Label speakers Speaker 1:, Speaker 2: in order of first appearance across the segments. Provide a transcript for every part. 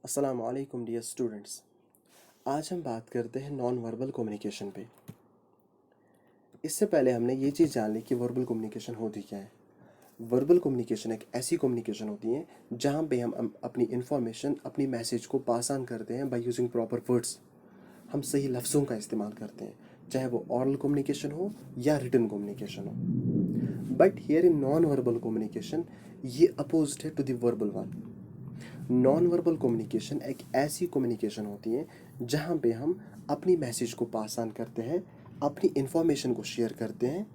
Speaker 1: अस्सलाम वालेकुम dear students. आज हम बात करते हैं नॉन वर्बल कम्युनिकेशन पे। इससे पहले हमने ये चीज़ जान ली कि वर्बल कम्युनिकेशन होती क्या है। वर्बल कम्युनिकेशन एक ऐसी कम्युनिकेशन होती है जहाँ पे हम अपनी इंफॉर्मेशन, अपनी मैसेज को पास ऑन करते हैं बाय यूजिंग प्रॉपर वर्ड्स। हम सही लफ्ज़ों का इस्तेमाल करते हैं, चाहे वो ऑरल कम्युनिकेशन हो या रिटन कम्युनिकेशन हो। But here in non verbal communication ये अपोजिट है to the verbal one. Non verbal communication एक ऐसी कम्युनिकेशन होती है जहाँ पे हम अपनी मैसेज को पास ऑन करते हैं, अपनी इंफॉर्मेशन को शेयर करते हैं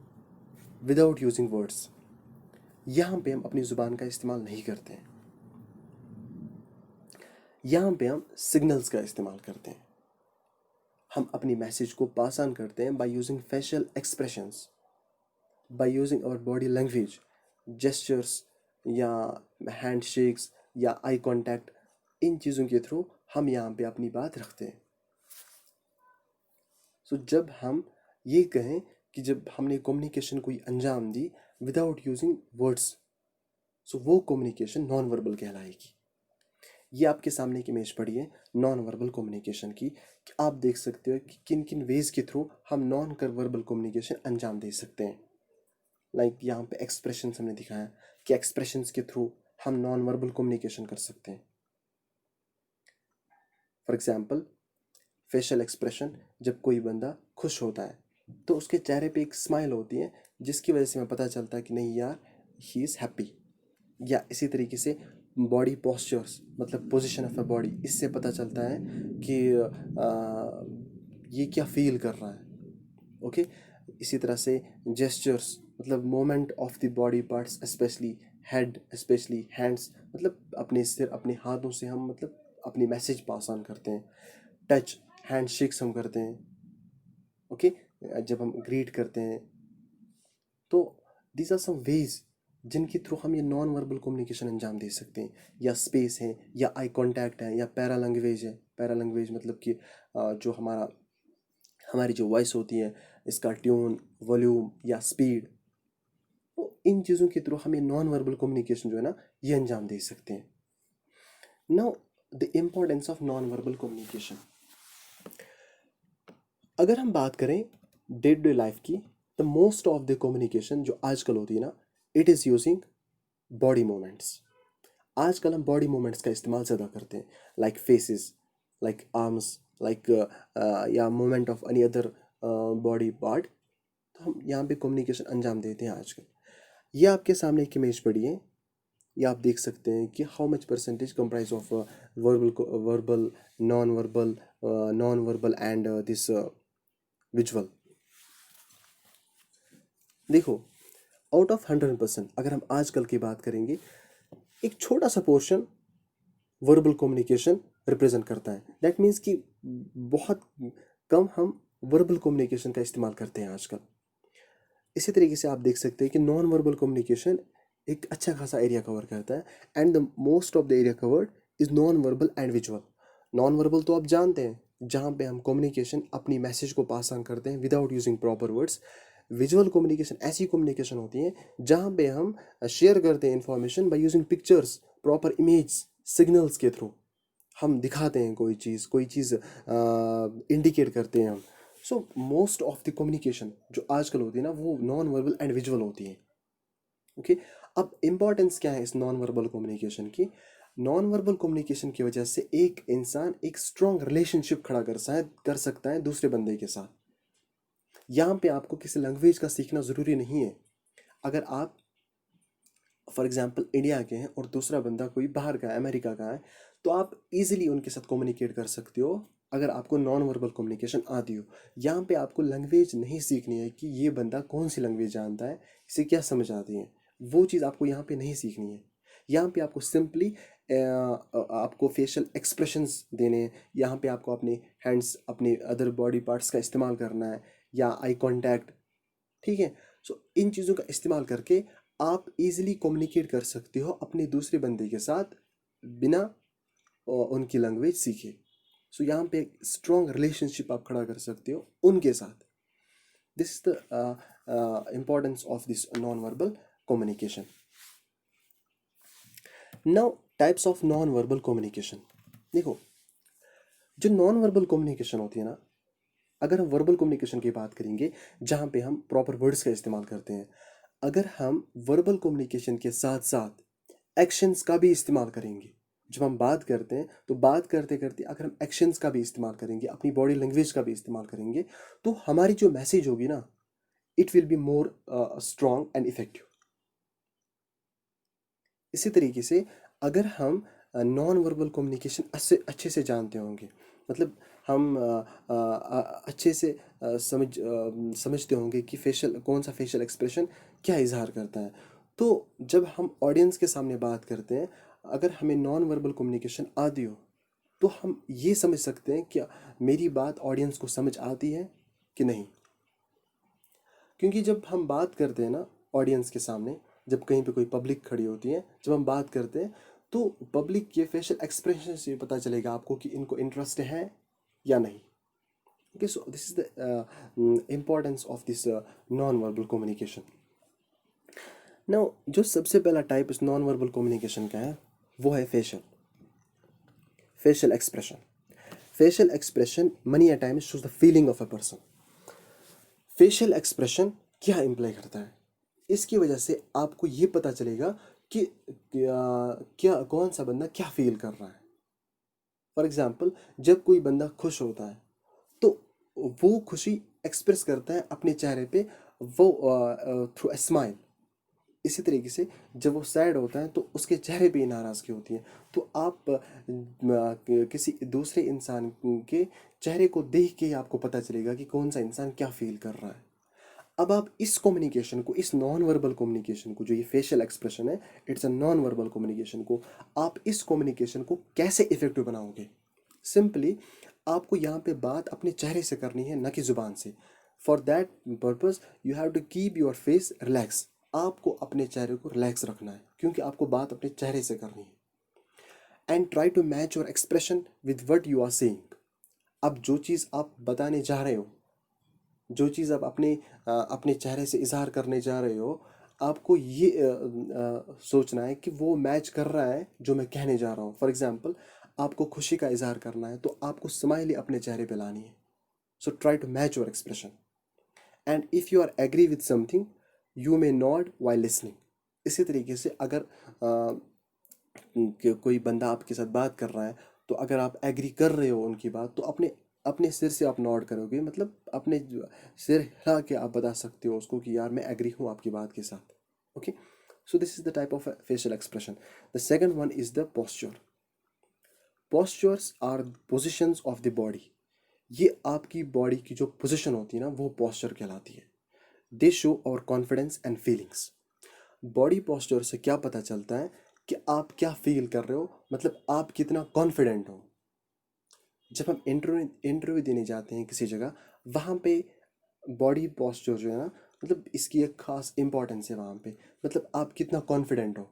Speaker 1: विदाउट यूजिंग वर्ड्स। यहाँ पे हम अपनी ज़ुबान का इस्तेमाल नहीं करते हैं, यहाँ पे हम सिग्नल्स का इस्तेमाल करते हैं। हम अपनी मैसेज को पास ऑन करते हैं by using facial expressions, by using our body language, gestures या हैंड शेक्स या आई कांटेक्ट। इन चीज़ों के थ्रू हम यहाँ पे अपनी बात रखते हैं। जब हम ये कहें कि जब हमने कम्युनिकेशन कोई अंजाम दी विदाउट यूजिंग वर्ड्स, वो कम्युनिकेशन नॉन वर्बल कहलाएगी। ये आपके सामने एक इमेज पड़ी है नॉन वर्बल कम्युनिकेशन की, कि आप देख सकते हो कि किन किन वेज के थ्रू हम नॉन वर्बल कम्युनिकेशन अंजाम दे सकते हैं। लाइक यहाँ पे एक्सप्रेशन हमने दिखाया कि एक्सप्रेशंस के थ्रू हम नॉन वर्बल कम्युनिकेशन कर सकते हैं। फॉर एग्जाम्पल, फेशियल एक्सप्रेशन, जब कोई बंदा खुश होता है तो उसके चेहरे पे एक स्माइल होती है जिसकी वजह से हमें पता चलता है कि नहीं यार, ही इज़ हैप्पी। या इसी तरीके से बॉडी पोस्चर्स, मतलब पोजीशन ऑफ अ बॉडी, इससे पता चलता है कि ये क्या फील कर रहा है। ओके। इसी तरह से जेस्चर्स, मतलब moment of the body parts, specially head, specially hands, मतलब अपने सिर, अपने हाथों से हम मतलब अपनी मैसेज पास ऑन करते हैं। टच, हैंड शेक्स हम करते हैं। ओके। जब हम ग्रीट करते हैं तो दीज आर सम वेज जिनके थ्रू हम ये नॉन वर्बल कम्युनिकेशन अंजाम दे सकते हैं। या स्पेस है, या आई कांटेक्ट है, या पैरा लैंग्वेज है। पैरा लैंग्वेज मतलब कि जो हमारी जो वॉइस होती है, इसका ट्यून, वॉल्यूम या स्पीड, तो इन चीज़ों के थ्रू हम ये नॉन वर्बल कम्युनिकेशन जो है ना, ये अंजाम दे सकते हैं। Now the importance of non verbal communication. अगर हम बात करें डे टू डे लाइफ की, the most of the communication जो आजकल होती है ना, it is using body movements. आजकल हम बॉडी मूवमेंट्स का इस्तेमाल ज़्यादा करते हैं, like faces, like arms, like या movement of any other body part. तो हम यहाँ पे कम्युनिकेशन अंजाम देते हैं आजकल। ये आपके सामने एक इमेज पड़ी है, ये आप देख सकते हैं कि how much percentage comprise of verbal, non verbal and this visual. देखो, आउट ऑफ 100% अगर हम आजकल की बात करेंगे, एक छोटा सा पोर्शन वर्बल कम्युनिकेशन रिप्रेजेंट करता है। दैट मीन्स कि बहुत कम हम वर्बल कम्युनिकेशन का इस्तेमाल करते हैं आजकल। इसी तरीके से आप देख सकते हैं कि नॉन वर्बल कम्युनिकेशन एक अच्छा खासा एरिया कवर करता है, and the most of the area covered is non verbal and visual. Non verbal तो आप जानते हैं, जहाँ पे हम कम्युनिकेशन, अपनी मैसेज को पास ऑन करते हैं without using proper words. Visual communication ऐसी कम्युनिकेशन होती है जहाँ पे हम शेयर करते हैं information by using pictures, proper image, signals के थ्रू। हम दिखाते हैं कोई चीज़ इंडिकेट करते हैं हम। मोस्ट ऑफ द कम्युनिकेशन जो आजकल होती है ना, वो नॉन वर्बल एंड विजुअल होती है। ओके। अब इम्पॉर्टेंस क्या है इस नॉन वर्बल कम्युनिकेशन की? नॉन वर्बल कम्युनिकेशन की वजह से एक इंसान एक स्ट्रॉन्ग रिलेशनशिप खड़ा कर सकता है दूसरे बंदे के साथ। यहाँ पे आपको किसी लैंग्वेज का सीखना ज़रूरी नहीं है। अगर आप फॉर एग्जांपल इंडिया के हैं और दूसरा बंदा कोई बाहर का है, अमेरिका का है, तो आप इजीली उनके साथ कम्युनिकेट कर सकते हो अगर आपको नॉन वर्बल कम्युनिकेशन आती हो। यहाँ पे आपको लैंग्वेज नहीं सीखनी है कि ये बंदा कौन सी लैंग्वेज जानता है, इसे क्या समझ आती है। वो चीज़ आपको यहाँ पे नहीं सीखनी है। यहाँ पे आपको सिंपली आपको फेशियल एक्सप्रेशंस देने हैं। यहाँ पे आपको अपने हैंड्स, अपने अदर बॉडी पार्ट्स का इस्तेमाल करना है, या आई कांटेक्ट। ठीक है। इन चीज़ों का इस्तेमाल करके आप इजीली कम्युनिकेट कर सकते हो अपने दूसरे बंदे के साथ बिना उनकी लैंग्वेज सीखे। यहाँ पे एक स्ट्रॉन्ग रिलेशनशिप आप खड़ा कर सकते हो उनके साथ। This is the importance of this non verbal communication. Now, types of non verbal communication. देखो, जो नॉन वर्बल कम्युनिकेशन होती है ना, अगर हम वर्बल कम्युनिकेशन की बात करेंगे जहाँ पे हम प्रॉपर वर्ड्स का इस्तेमाल करते हैं, अगर हम वर्बल कम्युनिकेशन के साथ साथ एक्शंस का भी इस्तेमाल करेंगे, जब हम बात करते हैं तो बात करते करते अगर हम एक्शंस का भी इस्तेमाल करेंगे, अपनी बॉडी लैंग्वेज का भी इस्तेमाल करेंगे, तो हमारी जो मैसेज होगी ना, it will be more strong and effective. इसी तरीके से अगर हम नॉन वर्बल कम्युनिकेशन अच्छे से जानते होंगे, मतलब हम अच्छे से समझते होंगे कि फेशियल कौन सा फेशियल एक्सप्रेशन क्या इजहार करता है, तो जब हम ऑडियंस के सामने बात करते हैं, अगर हमें नॉन वर्बल कम्युनिकेशन आती हो, तो हम ये समझ सकते हैं कि मेरी बात ऑडियंस को समझ आती है कि नहीं। क्योंकि जब हम बात करते हैं ना ऑडियंस के सामने, जब कहीं पे कोई पब्लिक खड़ी होती है, जब हम बात करते हैं, तो पब्लिक के फेशियल एक्सप्रेशन से पता चलेगा आपको कि इनको इंटरेस्ट है या नहीं। Okay, so this is the importance of this non verbal communication. Now, जो सबसे पहला टाइप इस नॉन वर्बल कम्युनिकेशन का है, वो है facial expression. Facial expression money a time shows the feeling of a person. Facial expression क्या imply करता है, इसकी वजह से आपको ये पता चलेगा कि क्या कौन सा बंदा क्या फील कर रहा है। फॉर एग्जाम्पल, जब कोई बंदा खुश होता है, तो वो खुशी एक्सप्रेस करता है अपने चेहरे पे, वो थ्रू अ स्माइल। इसी तरीके से जब वो सैड होता है, तो उसके चेहरे पे ही नाराज़गी होती है। तो आप किसी दूसरे इंसान के चेहरे को देख के ही आपको पता चलेगा कि कौन सा इंसान क्या फील कर रहा है। अब आप इस कम्युनिकेशन को, इस नॉन वर्बल कम्युनिकेशन को, जो ये फेशियल एक्सप्रेशन है, it's a non verbal communication को, आप इस कम्युनिकेशन को कैसे इफेक्टिव बनाओगे? सिंपली आपको यहाँ पे बात अपने चेहरे से करनी है, न कि ज़ुबान से। For that purpose you have to keep your face relax. आपको अपने चेहरे को रिलैक्स रखना है, क्योंकि आपको बात अपने चेहरे से करनी है। And try to match your expression with what you are saying. अब जो चीज़ आप बताने जा रहे हो, जो चीज़ आप अपने चेहरे से इजहार करने जा रहे हो, आपको ये सोचना है कि वो मैच कर रहा है जो मैं कहने जा रहा हूँ। फॉर एग्जाम्पल, आपको खुशी का इजहार करना है, तो आपको स्माइल अपने चेहरे पे लानी है। So try to match your expression. And if you are agree with something, you may nod while listening. इसी तरीके से अगर कोई बंदा आपके साथ बात कर रहा है, तो अगर आप एग्री कर रहे हो उनकी बात, तो अपने अपने सिर से आप नॉड करोगे, मतलब अपने सिर हिला के आप बता सकते हो उसको कि यार मैं एग्री हूँ आपकी बात के साथ। Okay, so this is the type of facial expression. The second one is the posture. Postures are positions of the body. ये आपकी बॉडी की जो पोजिशन होती है ना, वो पोस्चर कहलाती है। दे शो और confidence and feelings. Body posture से क्या पता चलता है कि आप क्या फील कर रहे हो, मतलब आप कितना कॉन्फिडेंट हो। जब हम इंटरव्यू देने जाते हैं किसी जगह, वहाँ पे बॉडी पोस्चर जो है ना, मतलब इसकी एक खास इंपॉर्टेंस है वहाँ पे। मतलब आप कितना कॉन्फिडेंट हो।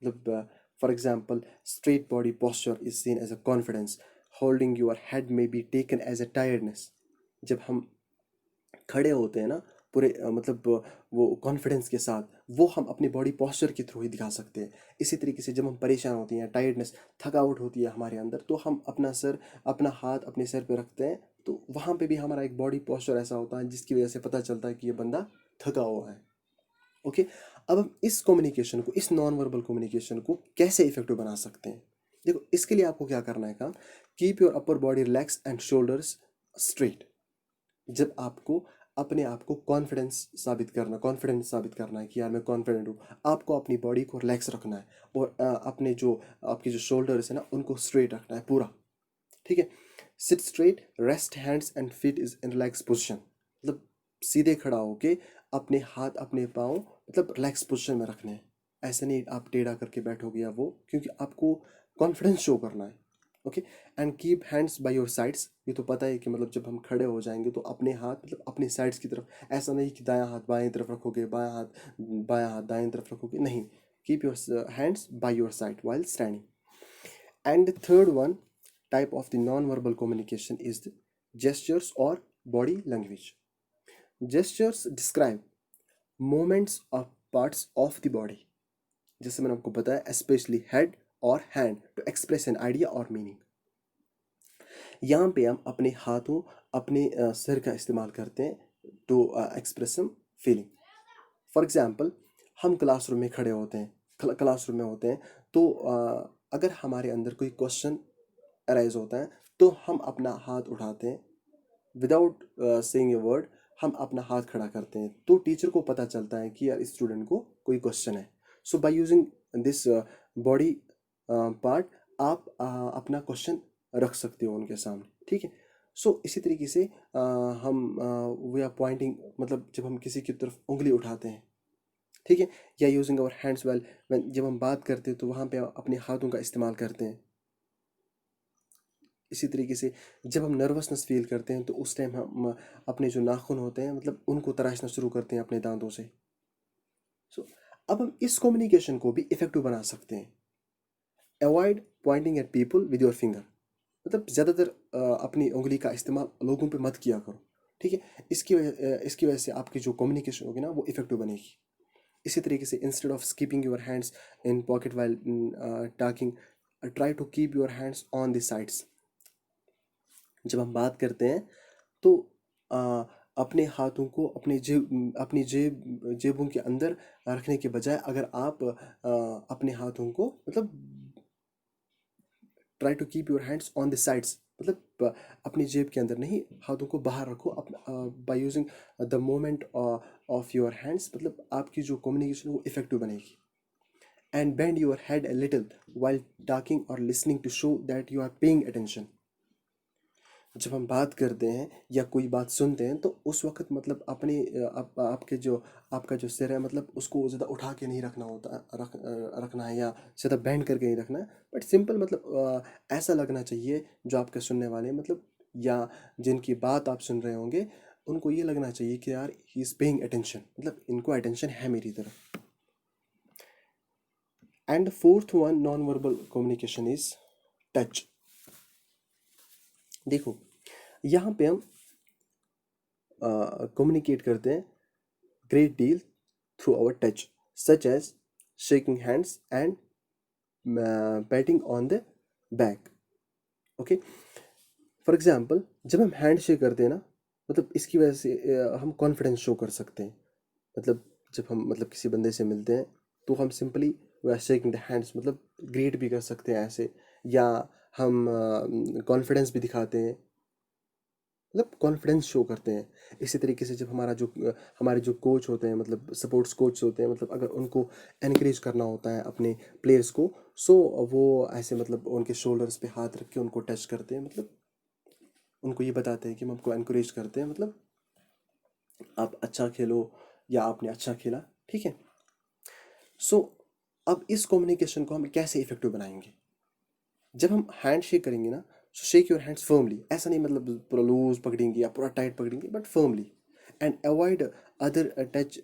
Speaker 1: मतलब for example, straight body posture is seen as a confidence. Holding your head may be taken as a tiredness. जब हम खड़े होते हैं ना, पूरे मतलब वो कॉन्फिडेंस के साथ, वो हम अपनी बॉडी पोस्चर के थ्रू ही दिखा सकते हैं। इसी तरीके से जब हम परेशान होते हैं, टायर्डनेस, थकावट होती है हमारे अंदर, तो हम अपना हाथ अपने सर पे रखते हैं, तो वहाँ पे भी हमारा एक बॉडी पोस्चर ऐसा होता है जिसकी वजह से पता चलता है कि ये बंदा थका हुआ है। ओके, अब हम इस कम्युनिकेशन को, इस नॉन वर्बल कम्युनिकेशन को कैसे इफेक्टिव बना सकते हैं? देखो, इसके लिए आपको क्या करना है काम, keep your upper body relax and shoulders straight. जब आपको अपने आप को कॉन्फिडेंट साबित करना है कि यार मैं कॉन्फिडेंट हूँ, आपको अपनी बॉडी को रिलैक्स रखना है, और अपने जो आपके जो शोल्डर्स है ना, उनको स्ट्रेट रखना है पूरा। ठीक है, seat straight, rest hands and feet is in relax position. मतलब सीधे खड़ा होके अपने हाथ अपने पाँव मतलब रिलैक्स पोजिशन में रखने हैं। ऐसा नहीं आप टेढ़ा करके बैठोगे या वो, क्योंकि आपको कॉन्फिडेंस शो करना है। Okay, and keep hands by your sides. ये तो पता है कि मतलब जब हम खड़े हो जाएंगे तो अपने हाथ मतलब अपने साइड्स की तरफ, ऐसा नहीं कि दायां हाथ बाएं तरफ रखोगे, बायां हाथ दाएं तरफ रखोगे, नहीं। Keep your hands by your side while standing. And the third one type of the non-verbal communication is the gestures or body language. Gestures describe movements of parts of the body, जैसे मैंने आपको बताया, especially head और hand to express an idea और meaning. यहाँ पे हम अपने हाथों, अपने सिर का इस्तेमाल करते हैं to express some feeling. For example, हम क्लासरूम में खड़े होते हैं, क्लासरूम में होते हैं, तो अगर हमारे अंदर कोई क्वेश्चन अराइज होता है तो हम अपना हाथ उठाते हैं, विदाउट सेइंग ए वर्ड हम अपना हाथ खड़ा करते हैं, तो टीचर को पता चलता है कि यार स्टूडेंट को कोई क्वेश्चन है। So by using this body part आप अपना क्वेश्चन रख सकते हो उनके सामने, ठीक है। सो इसी तरीके से हम वी आर पॉइंटिंग, मतलब जब हम किसी की तरफ उंगली उठाते हैं, ठीक है, या यूजिंग आवर हैंड्स वेल, जब हम बात करते हैं तो वहाँ पे अपने हाथों का इस्तेमाल करते हैं। इसी तरीके से जब हम नर्वसनेस फील करते हैं तो उस टाइम हम अपने जो नाखून होते हैं, मतलब उनको तराशना शुरू करते हैं अपने दांतों से। सो अब हम इस कम्युनिकेशन को भी इफेक्टिव बना सकते हैं। Avoid Poynting eight people with your finger, मतलब ज़्यादातर अपनी उंगली का इस्तेमाल लोगों पे मत किया करो, ठीक है। इसकी वजह से आपकी जो कम्युनिकेशन होगी ना वो इफेक्टिव बनेगी। इसी तरीके से instead of keeping your hands in pocket while talking, try to keep your hands on the sides. जब हम बात करते हैं तो आ, अपने हाथों को अपनी जेबों के अंदर रखने के बजाय अगर आप अपने हाथों को, मतलब try to keep your hands on the sides, मतलब अपनी जेब के अंदर नहीं, हाथों को बाहर रखो by using the moment of your hands, मतलब आपकी जो कम्युनिकेशन वो इफेक्टिव बनेगी। And bend your head a little while talking or listening to show that you are paying attention। जब हम बात करते हैं या कोई बात सुनते हैं तो उस वक्त मतलब अपने आपका जो सिर है, मतलब उसको ज़्यादा उठा के नहीं रखना होता, रखना है, या ज़्यादा बैंड करके नहीं रखना है, बट सिंपल, मतलब ऐसा लगना चाहिए जो आपके सुनने वाले, मतलब या जिनकी बात आप सुन रहे होंगे, उनको ये लगना चाहिए कि यार ही इज़ पेइंग अटेंशन, मतलब इनको अटेंशन है मेरी तरफ। And fourth one non verbal communication is touch. देखो, यहाँ पे हम कम्युनिकेट करते हैं great deal through our touch, such as shaking hands and patting on the back। Okay, for example जब हम हैंड शेक करते हैं ना, मतलब इसकी वजह से हम कॉन्फिडेंस शो कर सकते हैं। मतलब जब हम मतलब किसी बंदे से मिलते हैं तो हम simply we are shaking the hands, मतलब ग्रीट भी कर सकते हैं ऐसे, या हम कॉन्फिडेंस भी दिखाते हैं, मतलब कॉन्फिडेंस शो करते हैं। इसी तरीके से जब हमारे जो कोच होते हैं, मतलब स्पोर्ट्स कोच होते हैं, मतलब अगर उनको एनकरेज करना होता है अपने प्लेयर्स को, सो वो ऐसे मतलब उनके शोल्डर्स पे हाथ रख के उनको टच करते हैं, मतलब उनको ये बताते हैं कि हम आपको एनकरेज करते हैं, मतलब आप अच्छा खेलो या आपने अच्छा खेला, ठीक है। सो अब इस कम्युनिकेशन को हम कैसे इफेक्टिव बनाएंगे? जब हम हैंड शेक करेंगे ना, सो शेक योर हैंड्स फर्मली, ऐसा नहीं मतलब पूरा लूज पकड़ेंगे या पूरा टाइट पकड़ेंगे, but firmly. And avoid other touch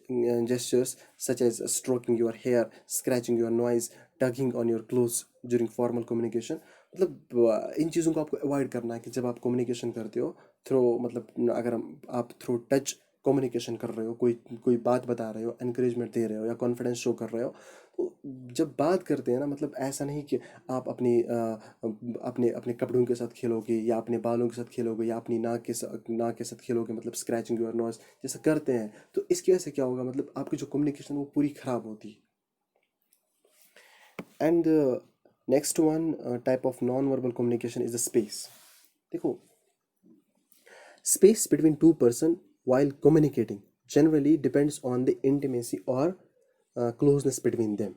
Speaker 1: gestures such as stroking your hair, scratching your nose, tugging on your clothes during formal communication. मतलब इन चीज़ों को आपको अवॉइड करना है कि जब आप कम्युनिकेशन करते हो थ्रू, मतलब अगर आप थ्रू टच कम्युनिकेशन कर रहे हो, कोई कोई बात बता रहे हो, एनकरेजमेंट दे रहे हो या कॉन्फिडेंस शो कर रहे हो, तो जब बात करते हैं ना, मतलब ऐसा नहीं कि आप अपने अपने कपड़ों के साथ खेलोगे या अपने बालों के साथ खेलोगे या अपनी नाक के साथ खेलोगे, मतलब स्क्रैचिंग योर नोज जैसा करते हैं, तो इसकी वजह से क्या होगा, मतलब आपकी जो कम्युनिकेशन वो पूरी खराब होती है। And next one type of non verbal communication is the space. देखो, space between two person while communicating generally depends on the intimacy or closeness between them।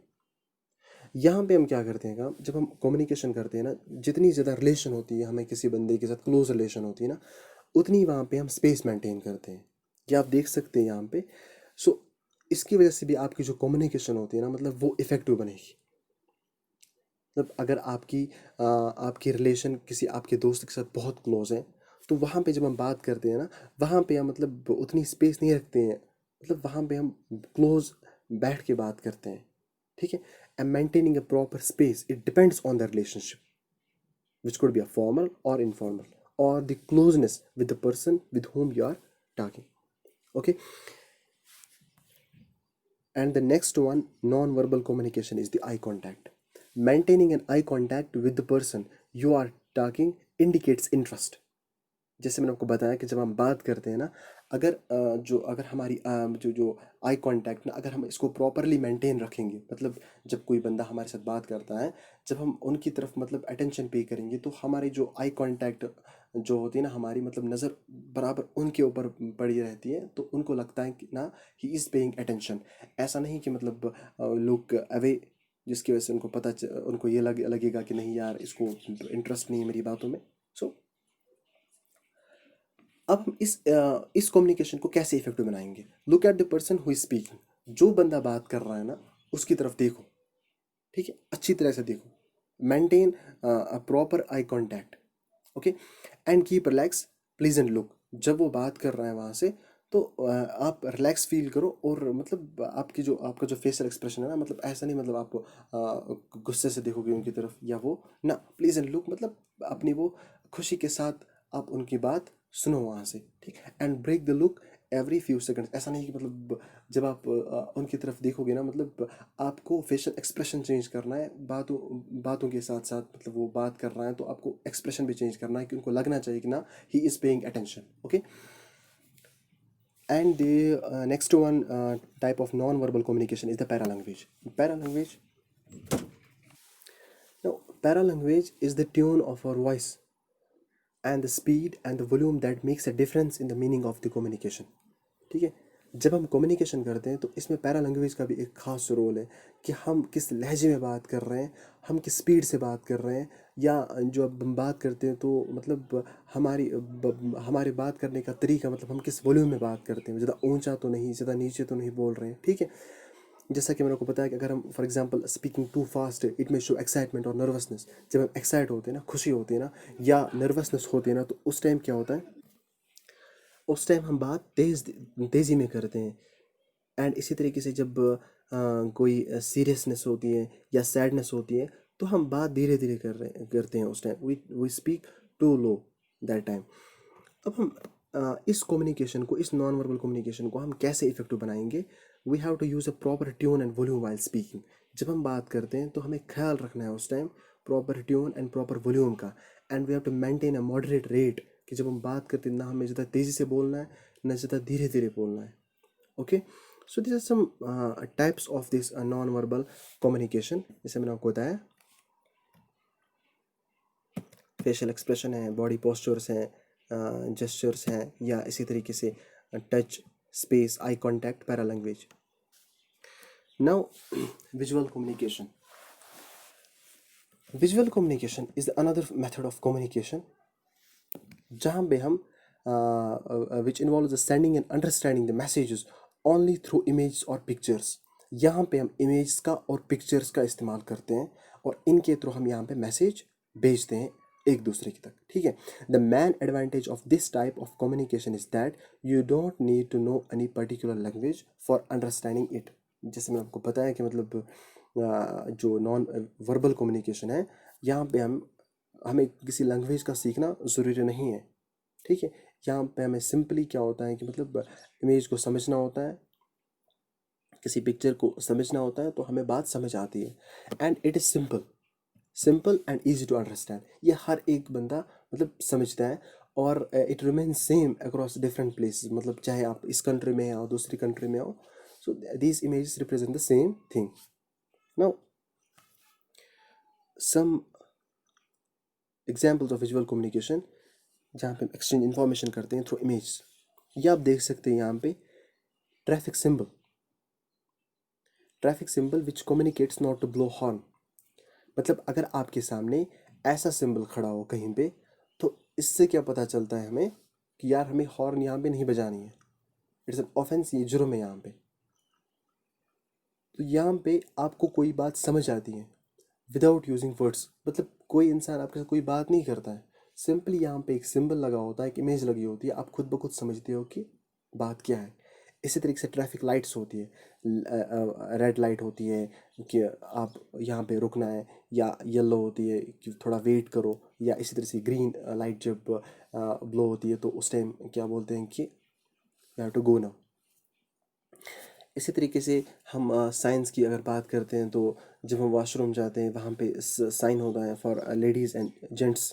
Speaker 1: यहाँ पे हम क्या करते हैं काम, जब हम कम्युनिकेशन करते हैं ना, जितनी ज़्यादा रिलेशन होती है, हमें किसी बंदे के साथ क्लोज रिलेशन होती है ना, उतनी वहाँ पे हम स्पेस मेंटेन करते हैं। ये आप देख सकते हैं यहाँ पे। सो इसकी वजह से भी आपकी जो कम्युनिकेशन होती है ना, मतलब वो इफ़ेक्टिव बनेगी। मतलब अगर आपकी रिलेशन किसी आपके दोस्त के साथ बहुत क्लोज है, तो वहाँ पे जब हम बात करते हैं ना, वहाँ पे हम मतलब उतनी स्पेस नहीं रखते हैं, मतलब वहाँ पे हम क्लोज बैठ के बात करते हैं, ठीक है। And maintaining a proper space it depends on the relationship which could be a formal or informal, or the closeness with the person with whom you are talking, okay। And the next one non-verbal communication is the eye contact। Maintaining an eye contact with the person you are talking indicates interest. जैसे मैंने आपको बताया कि जब हम बात करते हैं ना, अगर हमारी जो जो आई कांटेक्ट ना, अगर हम इसको प्रॉपरली मेंटेन रखेंगे, मतलब जब कोई बंदा हमारे साथ बात करता है, जब हम उनकी तरफ मतलब अटेंशन पे करेंगे, तो हमारी जो आई कांटेक्ट जो होती है ना, हमारी मतलब नज़र बराबर उनके ऊपर पड़ी रहती है, तो उनको लगता है कि ना ही इज़ पेइंग अटेंशन। ऐसा नहीं कि मतलब लोग अवे, जिसकी वजह से उनको ये लगेगा कि नहीं यार, इसको इंटरेस्ट नहीं है मेरी बातों में। सो अब हम इस कम्युनिकेशन को कैसे इफेक्टिव बनाएंगे? Look at the person who is speaking. जो बंदा बात कर रहा है ना, उसकी तरफ देखो, ठीक है, अच्छी तरह से देखो। Maintain a proper eye contact, okay, and keep relax pleasant look. जब वो बात कर रहा है वहाँ से, तो आप रिलैक्स फील करो, और मतलब आपका जो फेशियल एक्सप्रेशन है ना, मतलब ऐसा नहीं, मतलब आप गुस्से से देखोगे उनकी तरफ या वो ना, प्लीजेंट लुक मतलब अपनी वो खुशी के साथ आप उनकी बात सुनो वहाँ से, ठीक। And break the look every few seconds. ऐसा नहीं कि मतलब जब आप उनकी तरफ देखोगे ना, मतलब आपको फेशियल एक्सप्रेशन चेंज करना है, बातों बातों के साथ साथ, मतलब वो बात कर रहा है तो आपको एक्सप्रेशन भी चेंज करना है, कि उनको लगना चाहिए कि ना he is paying attention, okay. And the next one type of non-verbal communication is the paralanguage. Paralanguage. Now, paralanguage is the tone of our voice and the speed and the volume that makes a difference in the meaning of the communication. ठीक है। जब हम communication करते हैं, तो इसमें para language का भी एक खास रोल है, कि हम किस लहजे में बात कर रहे हैं, हम किस स्पीड से बात कर रहे हैं, या जो अब हम बात करते हैं तो मतलब हमारे बात करने का तरीका, मतलब हम किस वॉल्यूम में बात करते हैं, ज़्यादा ऊंचा तो नहीं, ज़्यादा नीचे तो नहीं बोल रहे हैं, ठीक है। जैसा कि मैंने आपको बताया कि अगर हम for example speaking too fast, it may show excitement और नर्वसनेस। जब हम एक्साइट होते हैं ना, खुशी होती है ना, या नर्वसनेस होती है ना, तो उस टाइम क्या होता है, उस टाइम हम बात तेज़ी में करते हैं। एंड इसी तरीके से जब कोई सीरियसनेस होती है या सैडनेस होती है, तो हम बात धीरे धीरे करते हैं उस time, we speak too low that time. अब हम इस कम्युनिकेशन को, इस नॉन वर्बल कम्युनिकेशन को हम कैसे इफेक्टिव बनाएंगे? We have to use a proper tune and volume while speaking. जब हम बात करते हैं तो हमें ख्याल रखना है उस time proper tune and proper volume का। And we have to maintain a moderate rate, कि जब हम बात करते हैं ना, हमें ज़्यादा तेज़ी से बोलना है, ना ज़्यादा धीरे धीरे बोलना है, okay. So this are some types of this non verbal communication. जैसे मैंने आपको बताया, फेशियल एक्सप्रेशन है, बॉडी पोस्चर्स हैं, जेस्चर्स हैं, या इसी तरीके से touch, space, eye contact, para language. Now visual communication. Visual communication is another method of communication, जहाँ पे हम which involve sending and understanding the messages only through image और पिक्चर्स। यहाँ पे हम इमेज का और पिक्चर्स का इस्तेमाल करते हैं, और इनके थ्रू हम यहाँ पे मैसेज भेजते हैं एक दूसरे की तक, ठीक है। The main advantage of this type of communication is that you don't need to know any particular language for understanding it. जैसे मैंने आपको बताया कि मतलब जो नॉन वर्बल कम्युनिकेशन है, यहाँ पे हमें किसी लैंग्वेज का सीखना ज़रूरी नहीं है, ठीक है। यहाँ पे हमें सिंपली क्या होता है कि मतलब इमेज को समझना होता है, किसी पिक्चर को समझना होता है, तो हमें बात समझ आती है। And it is simple and easy to understand. ये हर एक बंदा मतलब समझता है, और it remain same across different places, मतलब चाहे आप इस कंट्री में आओ, दूसरी कंट्री में आओ, so these images represent the same thing. Now some examples of visual communication, जहाँ पे हम एक्सचेंज इन्फॉर्मेशन करते हैं थ्रू इमेज। ये आप देख सकते हैं यहाँ पे, traffic symbol, traffic symbol which communicates not to blow horn. मतलब अगर आपके सामने ऐसा सिंबल खड़ा हो कहीं पे, तो इससे क्या पता चलता है हमें कि यार हमें हॉर्न यहाँ पे नहीं बजानी है, इट्स एन ऑफेंस, ये जुर्म है यहाँ पे। तो यहाँ पे आपको कोई बात समझ आती है विदाउट यूजिंग वर्ड्स, मतलब कोई इंसान आपके साथ कोई बात नहीं करता है, सिंपली यहाँ पे एक सिंबल लगा होता है, एक इमेज लगी होती है, आप खुद ब खुद समझते हो कि बात क्या है। इसी तरीके से ट्रैफिक लाइट्स होती है, रेड लाइट होती है कि आप यहाँ पे रुकना है, या येलो होती है कि थोड़ा वेट करो, या इसी तरह से ग्रीन लाइट जब ब्लो होती है, तो उस टाइम क्या बोलते हैं कि you have to go now. इसी तरीके से हम साइंस की अगर बात करते हैं तो जब हम वॉशरूम जाते हैं वहाँ पे साइन होता है फॉर लेडीज़ एंड जेंट्स,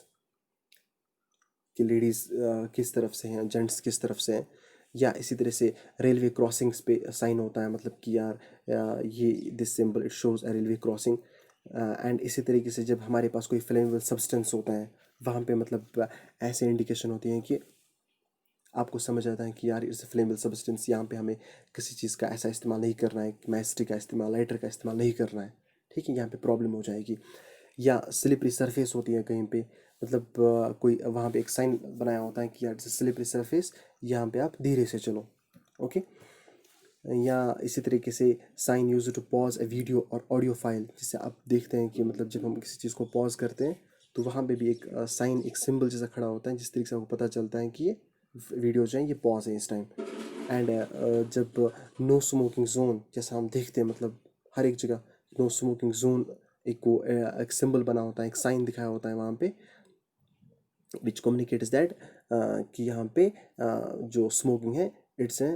Speaker 1: कि लेडीज़ किस तरफ से हैं, जेंट्स किस तरफ से हैं। या इसी तरह से रेलवे क्रॉसिंग्स पे साइन होता है, मतलब कि यार ये this symbol it shows a railway crossing. And इसी तरीके से जब हमारे पास कोई फ्लेमेबल सब्सटेंस होता है वहाँ पे मतलब ऐसे इंडिकेशन होती हैं कि आपको समझ आता है कि यार इस फ्लेमेबल सब्सटेंस, यहाँ पे हमें किसी चीज़ का ऐसा इस्तेमाल नहीं करना है, मैस्टिक का इस्तेमाल, लाइटर का इस्तेमाल नहीं करना है, ठीक है, यहाँ पे प्रॉब्लम हो जाएगी। या स्लिपरी सरफेस होती है कहीं पे, मतलब कोई वहाँ पे एक साइन बनाया होता है कि यार स्लिपरी सरफेस, यहाँ पे आप धीरे से चलो, ओके। या इसी तरीके से sign use to pause a video और ऑडियो फाइल, जिससे आप देखते हैं कि मतलब जब हम किसी चीज़ को पॉज करते हैं तो वहाँ पे भी एक साइन, एक सिंबल जैसा खड़ा होता है, जिस तरीके से आपको पता चलता है कि ये वीडियो जो है ये पॉज है इस टाइम। एंड जब नो स्मोकिंग जोन जैसा हम देखते हैं, मतलब हर एक जगह नो स्मोकिंग जोन एक सिंबल बना होता है, एक साइन दिखाया होता है वहाँ पे, विच कम्युनिकेट्स दैट कि यहाँ पे जो स्मोकिंग है इट्स ए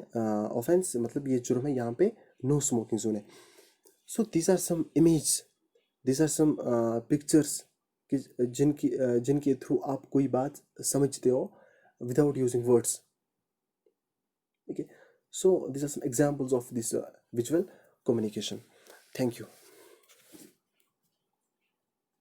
Speaker 1: ऑफेंस, मतलब ये जुर्म है, यहाँ पे नो स्मोकिंग जोन है। So these are some image, these are some pictures कि जिनके थ्रू आप कोई बात समझते हो विदाउट यूजिंग वर्ड्स, ठीक है। So these are some examples of this visual communication. Thank you.